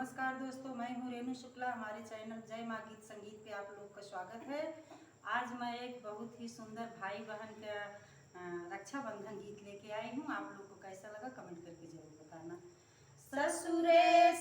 नमस्कार दोस्तों, मैं हूँ रेणु शुक्ला। हमारे चैनल जय माँ गीत संगीत पे आप लोग का स्वागत है। आज मैं एक बहुत ही सुंदर भाई बहन का रक्षाबंधन गीत लेके आई हूँ। आप लोग को कैसा लगा कमेंट करके जरूर बताना। ससुरे